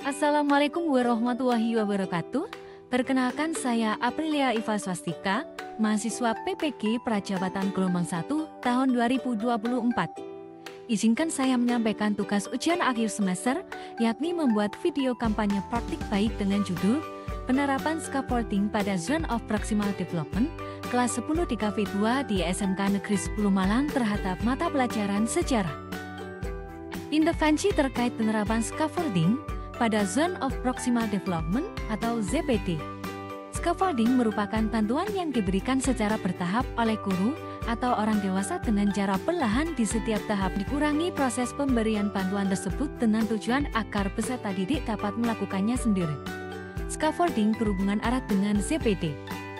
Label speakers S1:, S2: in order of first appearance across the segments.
S1: Assalamualaikum warahmatullahi wabarakatuh. Perkenalkan saya Aprilia Iva Swastika, mahasiswa PPG Prajabatan Gelombang 1 tahun 2024. Izinkan saya menyampaikan tugas ujian akhir semester, yakni membuat video kampanye praktik baik dengan judul Penerapan Scaffolding pada Zone of Proximal Development kelas 10 di KV2 di SMK Negeri 10 Malang terhadap mata pelajaran sejarah. Intervensi terkait penerapan scaffolding pada Zone of Proximal Development atau ZPD. Scaffolding merupakan bantuan yang diberikan secara bertahap oleh guru atau orang dewasa dengan cara perlahan di setiap tahap dikurangi proses pemberian bantuan tersebut dengan tujuan agar peserta didik dapat melakukannya sendiri. Scaffolding berhubungan erat dengan ZPD.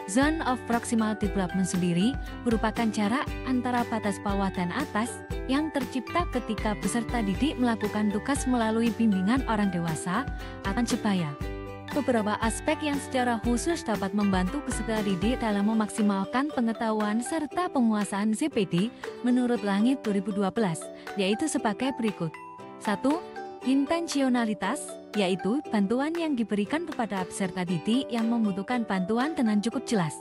S1: Zone of Proximal Development sendiri merupakan jarak antara batas bawah dan atas yang tercipta ketika peserta didik melakukan tugas melalui bimbingan orang dewasa atau sebaya. Beberapa aspek yang secara khusus dapat membantu peserta didik dalam memaksimalkan pengetahuan serta penguasaan ZPD menurut Langit 2012, yaitu sebagai berikut. 1. Intensionalitas, yaitu bantuan yang diberikan kepada peserta didik yang membutuhkan bantuan dengan cukup jelas.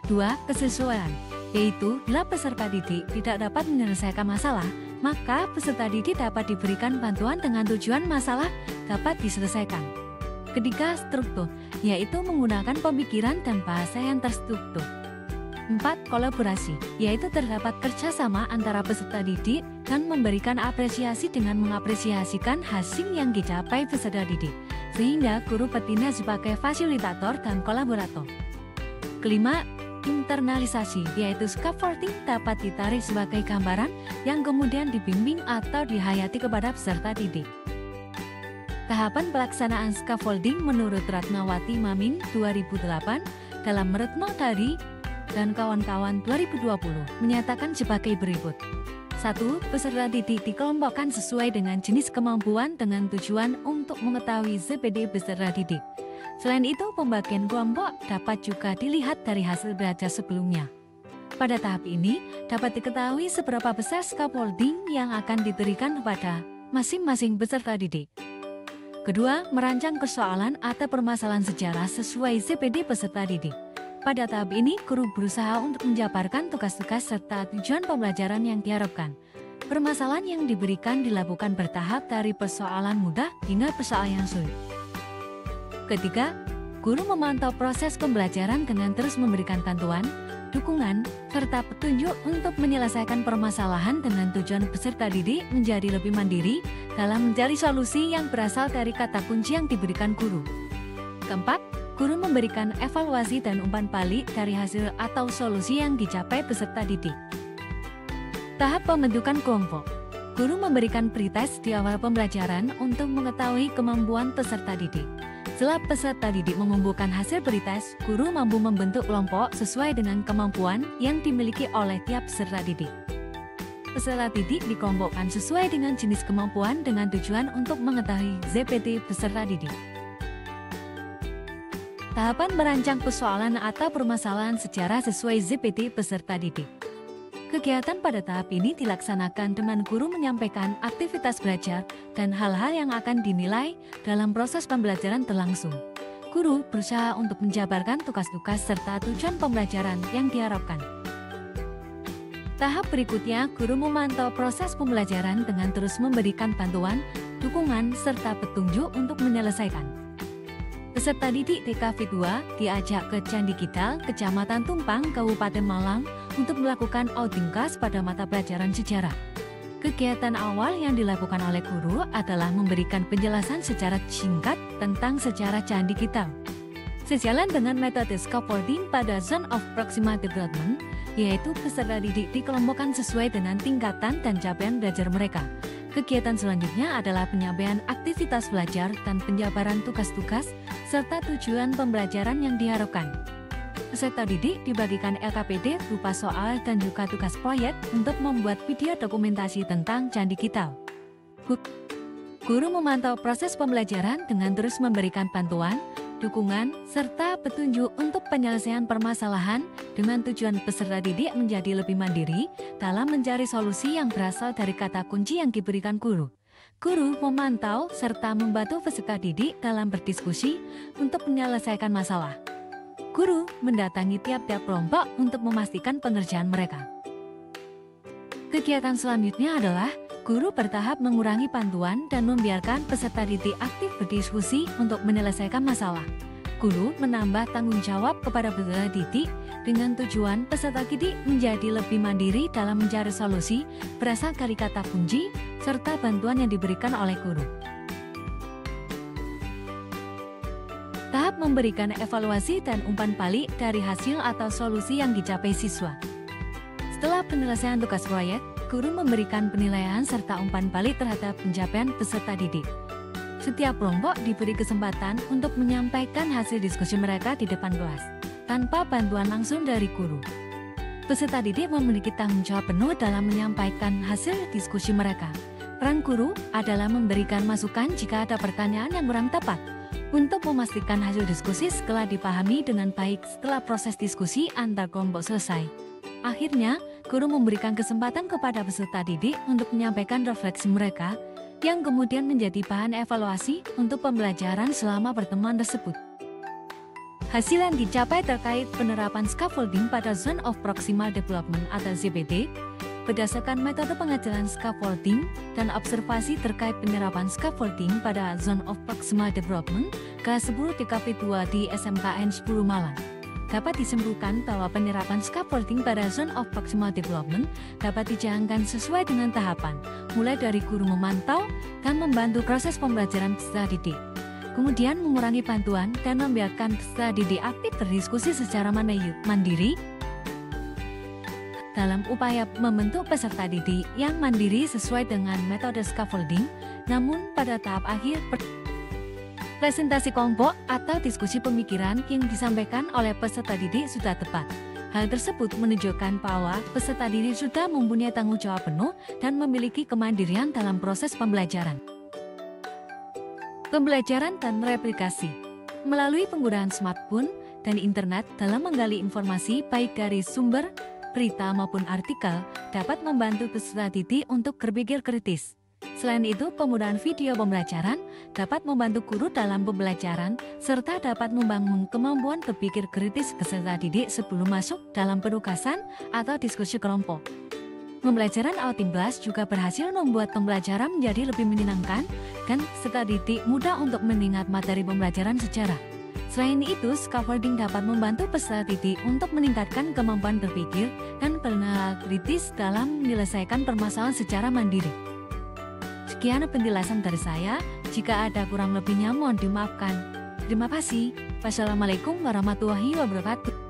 S1: 2. Kesesuaian, yaitu bila peserta didik tidak dapat menyelesaikan masalah, maka peserta didik dapat diberikan bantuan dengan tujuan masalah dapat diselesaikan. Ketiga, struktur, yaitu menggunakan pemikiran dan bahasa yang terstruktur. 4. Kolaborasi, yaitu terdapat kerjasama antara peserta didik dan memberikan apresiasi dengan mengapresiasikan hasil yang dicapai peserta didik, sehingga guru bertindak sebagai fasilitator dan kolaborator. Kelima, internalisasi, yaitu scaffolding dapat ditarik sebagai gambaran yang kemudian dibimbing atau dihayati kepada peserta didik. Tahapan pelaksanaan scaffolding menurut Ratnawati Maming 2008 dalam Retno Dari dan kawan-kawan 2020 menyatakan sebagai berikut. 1. Peserta didik dikelompokkan sesuai dengan jenis kemampuan dengan tujuan untuk mengetahui ZPD peserta didik. Selain itu, pembagian kelompok dapat juga dilihat dari hasil belajar sebelumnya. Pada tahap ini, dapat diketahui seberapa besar scaffolding yang akan diberikan kepada masing-masing peserta didik. Kedua, merancang persoalan atau permasalahan sejarah sesuai ZPD peserta didik. Pada tahap ini, guru berusaha untuk menjabarkan tugas-tugas serta tujuan pembelajaran yang diharapkan. Permasalahan yang diberikan dilakukan bertahap dari persoalan mudah hingga persoalan yang sulit. Ketiga, guru memantau proses pembelajaran dengan terus memberikan bantuan, dukungan, serta petunjuk untuk menyelesaikan permasalahan dengan tujuan peserta didik menjadi lebih mandiri dalam mencari solusi yang berasal dari kata kunci yang diberikan guru. Keempat, guru memberikan evaluasi dan umpan balik dari hasil atau solusi yang dicapai peserta didik. Tahap pembentukan kelompok. Guru memberikan pretest di awal pembelajaran untuk mengetahui kemampuan peserta didik. Setelah peserta didik mengumpulkan hasil pretest, guru mampu membentuk kelompok sesuai dengan kemampuan yang dimiliki oleh tiap peserta didik. Peserta didik dikelompokkan sesuai dengan jenis kemampuan dengan tujuan untuk mengetahui ZPD peserta didik. Tahapan merancang persoalan atau permasalahan sejarah sesuai ZPD peserta didik. Kegiatan pada tahap ini dilaksanakan dengan guru menyampaikan aktivitas belajar dan hal-hal yang akan dinilai dalam proses pembelajaran berlangsung. Guru berusaha untuk menjabarkan tugas-tugas serta tujuan pembelajaran yang diharapkan. Tahap berikutnya, guru memantau proses pembelajaran dengan terus memberikan bantuan, dukungan, serta petunjuk untuk menyelesaikan. Peserta didik DKV 2 diajak ke Candi Kidal, Kecamatan Tumpang, Kabupaten Malang untuk melakukan outing class pada mata pelajaran sejarah. Kegiatan awal yang dilakukan oleh guru adalah memberikan penjelasan secara singkat tentang sejarah Candi Kidal. Sejalan dengan metode scaffolding pada Zone of Proximal Development, yaitu peserta didik dikelompokkan sesuai dengan tingkatan dan capaian belajar mereka. Kegiatan selanjutnya adalah penyampaian aktivitas belajar dan penjabaran tugas-tugas serta tujuan pembelajaran yang diharapkan. Peserta didik dibagikan LKPD berupa soal dan juga tugas proyek untuk membuat video dokumentasi tentang Candi Kidal. Guru memantau proses pembelajaran dengan terus memberikan bantuan, dukungan, serta petunjuk untuk penyelesaian permasalahan dengan tujuan peserta didik menjadi lebih mandiri dalam mencari solusi yang berasal dari kata kunci yang diberikan guru. Guru memantau serta membantu peserta didik dalam berdiskusi untuk menyelesaikan masalah. Guru mendatangi tiap-tiap kelompok untuk memastikan pengerjaan mereka. Kegiatan selanjutnya adalah guru bertahap mengurangi pantuan dan membiarkan peserta didik aktif berdiskusi untuk menyelesaikan masalah. Guru menambah tanggung jawab kepada peserta didik dengan tujuan peserta didik menjadi lebih mandiri dalam mencari solusi berasal dari kata kunci serta bantuan yang diberikan oleh guru. Tahap memberikan evaluasi dan umpan balik dari hasil atau solusi yang dicapai siswa. Setelah penyelesaian tugas proyek, guru memberikan penilaian serta umpan balik terhadap pencapaian peserta didik. Setiap kelompok diberi kesempatan untuk menyampaikan hasil diskusi mereka di depan kelas, tanpa bantuan langsung dari guru. Peserta didik memiliki tanggung jawab penuh dalam menyampaikan hasil diskusi mereka. Peran guru adalah memberikan masukan jika ada pertanyaan yang kurang tepat, untuk memastikan hasil diskusi setelah dipahami dengan baik setelah proses diskusi antar kelompok selesai. Akhirnya, guru memberikan kesempatan kepada peserta didik untuk menyampaikan refleksi mereka, yang kemudian menjadi bahan evaluasi untuk pembelajaran selama pertemuan tersebut. Hasil yang dicapai terkait penerapan scaffolding pada Zone of Proximal Development atau ZPD, berdasarkan metode pengajaran scaffolding dan observasi terkait penerapan scaffolding pada Zone of Proximal Development kelas 10 TKP 2 di SMKN 10 Malang. Dapat disimpulkan bahwa penerapan scaffolding pada Zone of Proximal Development dapat dijalankan sesuai dengan tahapan, mulai dari guru memantau dan membantu proses pembelajaran peserta didik, kemudian mengurangi bantuan dan membiarkan peserta didik aktif berdiskusi secara mandiri, dalam upaya membentuk peserta didik yang mandiri sesuai dengan metode scaffolding. Namun pada tahap akhir presentasi kelompok atau diskusi pemikiran yang disampaikan oleh peserta didik sudah tepat. Hal tersebut menunjukkan bahwa peserta didik sudah mempunyai tanggung jawab penuh dan memiliki kemandirian dalam proses pembelajaran. Pembelajaran dan replikasi melalui penggunaan smartphone dan internet dalam menggali informasi baik dari sumber, berita maupun artikel dapat membantu peserta didik untuk berpikir kritis. Selain itu, penggunaan video pembelajaran dapat membantu guru dalam pembelajaran serta dapat membangun kemampuan berpikir kritis peserta didik sebelum masuk dalam penugasan atau diskusi kelompok. Pembelajaran outing class juga berhasil membuat pembelajaran menjadi lebih menyenangkan dan peserta didik mudah untuk mengingat materi pembelajaran secara. Selain itu, scaffolding dapat membantu peserta didik untuk meningkatkan kemampuan berpikir dan penilaian kritis dalam menyelesaikan permasalahan secara mandiri. Sekian penjelasan dari saya, jika ada kurang lebihnya mohon dimaafkan. Terima kasih. Wassalamualaikum warahmatullahi wabarakatuh.